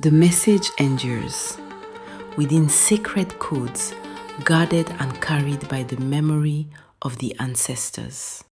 The message endures within sacred codes guarded and carried by the memory of the ancestors.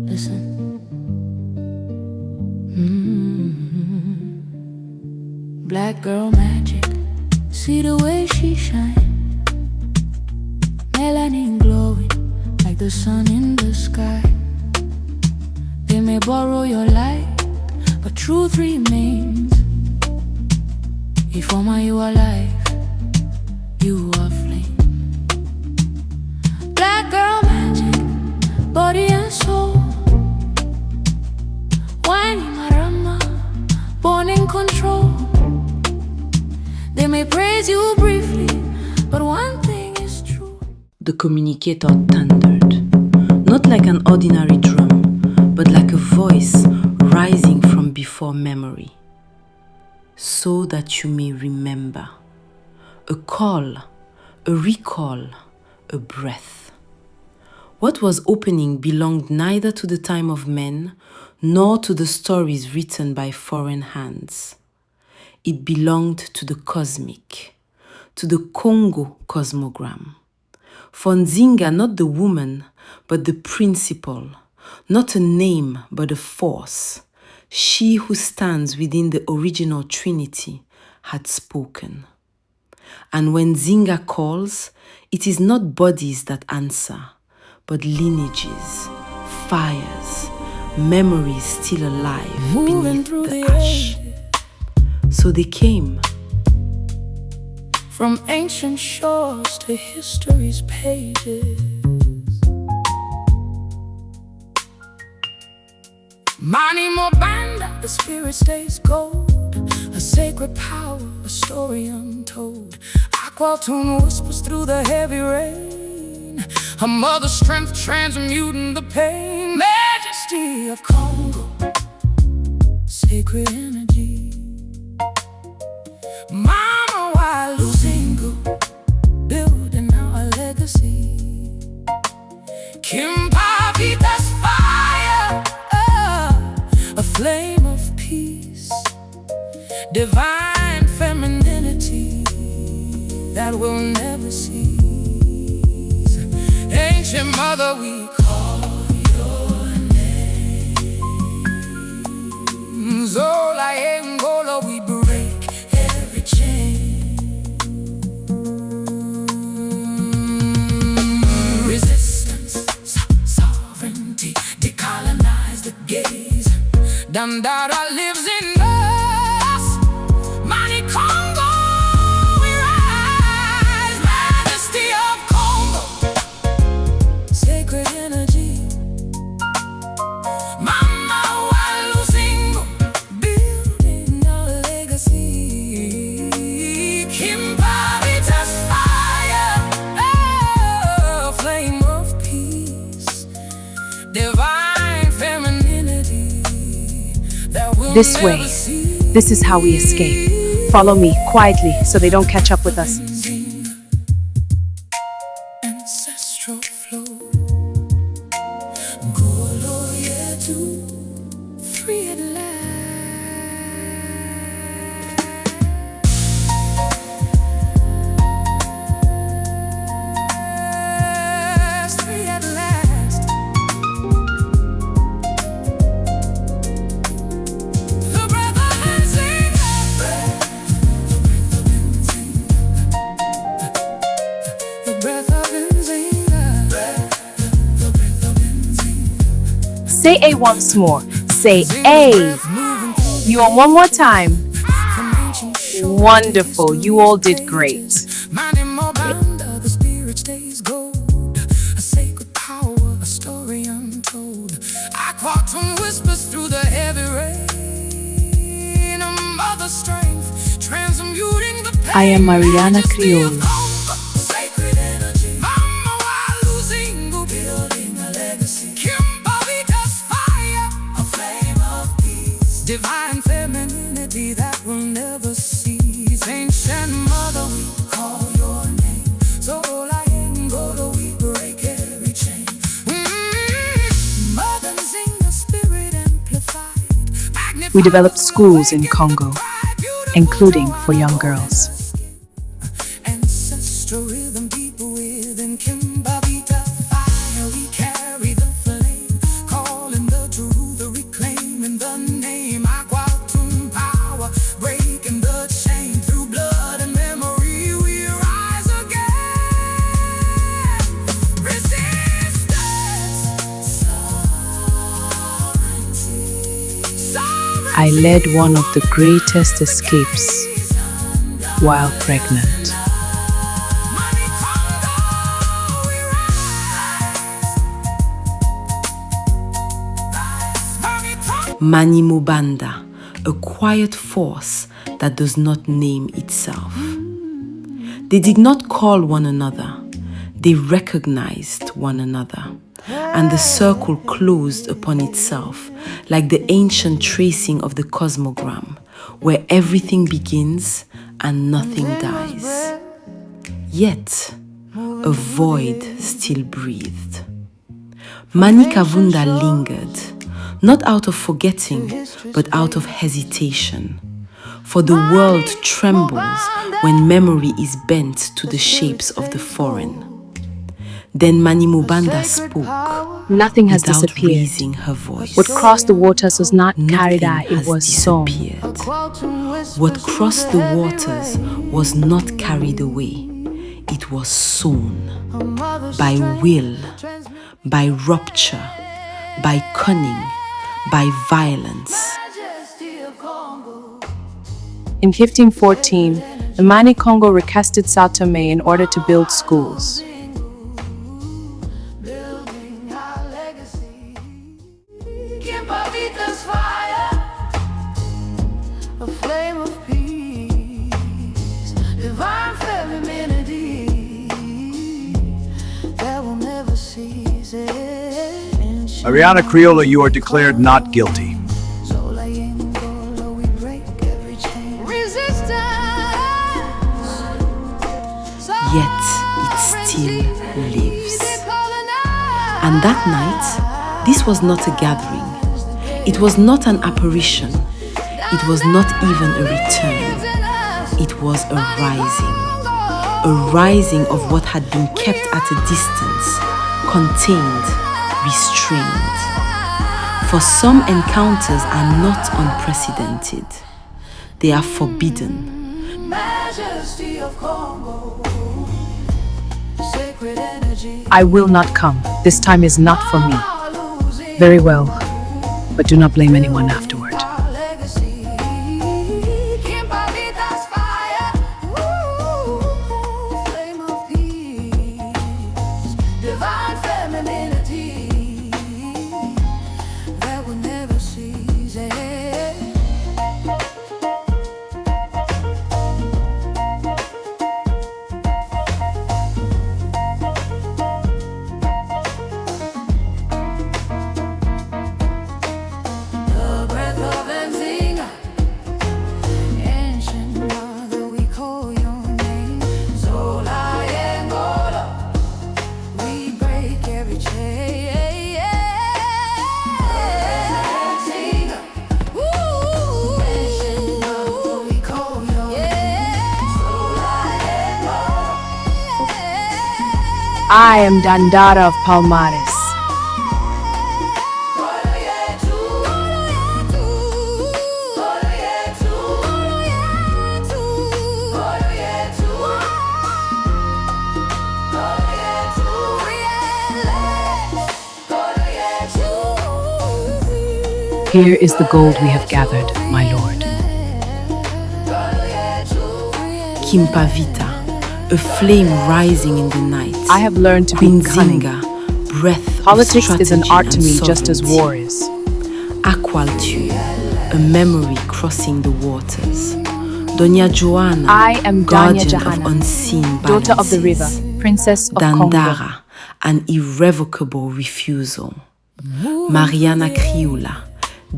Listen. Black girl magic, see the way she shine. Melanin glowing like the sun in the sky. They may borrow your light, but truth remains. If Oma you are life, you are flame. Black girl magic, body and soul. Whiny marama, born in control. They may praise you briefly, but one thing is true. The communicator thundered, not like an ordinary drum, but like a voice rising from before memory, so that you may remember. A call, a recall, a breath. What was opening belonged neither to the time of men, nor to the stories written by foreign hands. It belonged to the cosmic, to the Kongo cosmogram. For Nzinga, not the woman, but the principle, not a name, but a force. She who stands within the original Trinity had spoken. And when Nzinga calls, it is not bodies that answer, but lineages, fires, memories still alive beneath the ash. So they came. From ancient shores to history's pages. Mani Mobanda, the spirit stays gold. A sacred power, a story untold. Aqualtune whispers through the heavy rain. Her mother's strength transmuting the pain. Majesty of Kongo, sacred energy. Mama, why Nzinga, building our legacy. Kimpa, Vita's fire, a flame of peace. Divine femininity that will never cease. Ancient mother, we call your name. Zola Angola, we break every chain. Resistance, sovereignty, decolonize the gaze. Dandara lives in us. Mani Kongo, we rise. Majesty of Kongo, sacred energy. Mama wa Nzinga, building our legacy. Kimpa, Vita's fire, a flame of peace. Divine femininity that will This way. never cease. This is how we escape. Follow me quietly so they don't catch up with us. Ancestral flow. Golo yetu, free at last. Free at last. The breath of Nzinga. The breath of Nzinga. Say A once more. Say A. You on one more time. Wonderful. You all did great. Mani Mobanda, the spirit stays gold. A sacred power, a story untold. Aqualtune whispers through the heavy rain. A mother's strength, transmuting the pain. I am Mariana Crioula. Sacred energy. Mama wa Nzinga, building a legacy. Kimpa, Vita's fire, a flame of peace. Divine femininity that will never cease. We developed schools in Kongo, including for young girls. Ancestral rhythm deep within Kimpa, Vita, fire, we carry the flame, calling the truth, reclaiming the name, Aqualtune power, breaking the chain through blood and memory, we rise again. Resistance, sovereignty. I led one of the greatest escapes while pregnant. Mani Kavunda, we rise. Mani Mobanda, a quiet force that does not name itself. They did not call one another, they recognized one another, and the circle closed upon itself like the ancient tracing of the cosmogram, where everything begins and nothing dies. Yet, a void still breathed. Mani Kavunda lingered, not out of forgetting, but out of hesitation. For the world trembles when memory is bent to the shapes of the foreign. Then Mani Mobanda spoke Nothing has without disappeared. raising her voice. What crossed the waters was not carried Nothing out, it has was sown. disappeared. What crossed the waters was not carried away. It was sown by will, by rupture, by cunning, by violence. Majesty of Kongo. In 1514, the Mani Congo recasted Sao Tome in order to build schools. Building our legacy. Kimpa, Vita's fire, a flame of peace, divine femininity that will never cease. Mariana, Crioula, you are declared not guilty. We break every chain. Resistance. Yet it still lives. And that night, this was not a gathering. It was not an apparition. It was not even a return. It was a rising of what had been kept at a distance, contained, restrained. For some encounters are not unprecedented. They are forbidden. Majesty of Kongo. Sacred energy. I will not come. This time is not for me. Very well, but do not blame anyone afterward. Our legacy. Kimpa, Vita's fire. Flame of peace. Divine femininity that will never cease. The breath of Nzinga, ancient mother, we call your name. Zola Angola, we break every chain. Nzinga, ancient mother, we call your name. Zola Angola. I am Dandara of Palmares. Here is the gold we have gathered, my lord. Kimpa Vita, a flame rising in the night. I have learned to be cunning. Nzinga, breath Politics of is an strategy art to and me just as sovereignty. war is. Aqualtune, a memory crossing the waters. Doña Joana, I am Doña guardian of Joana, unseen balances. daughter of the river, princess of Kongo. Dandara, an irrevocable refusal. Mariana Crioula,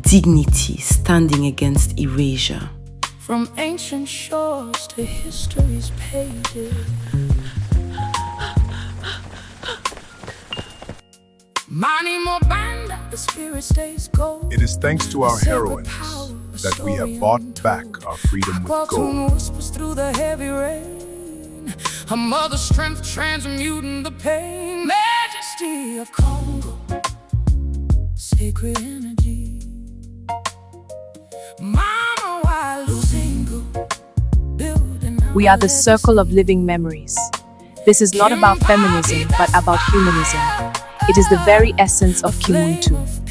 dignity standing against erasure. From ancient shores to history's pages. Mani Mobanda, the spirit stays gold. It is thanks to our Sacred heroines power, that we have bought back our freedom with gold. Aqualtune whispers through the heavy rain. A mother's strength transmuting the pain. Majesty of Kongo, sacred energy. Mama, why Nzinga, building. We are the circle of living memories. This is not about feminism, but about humanism. It is the very essence of Kimuntu.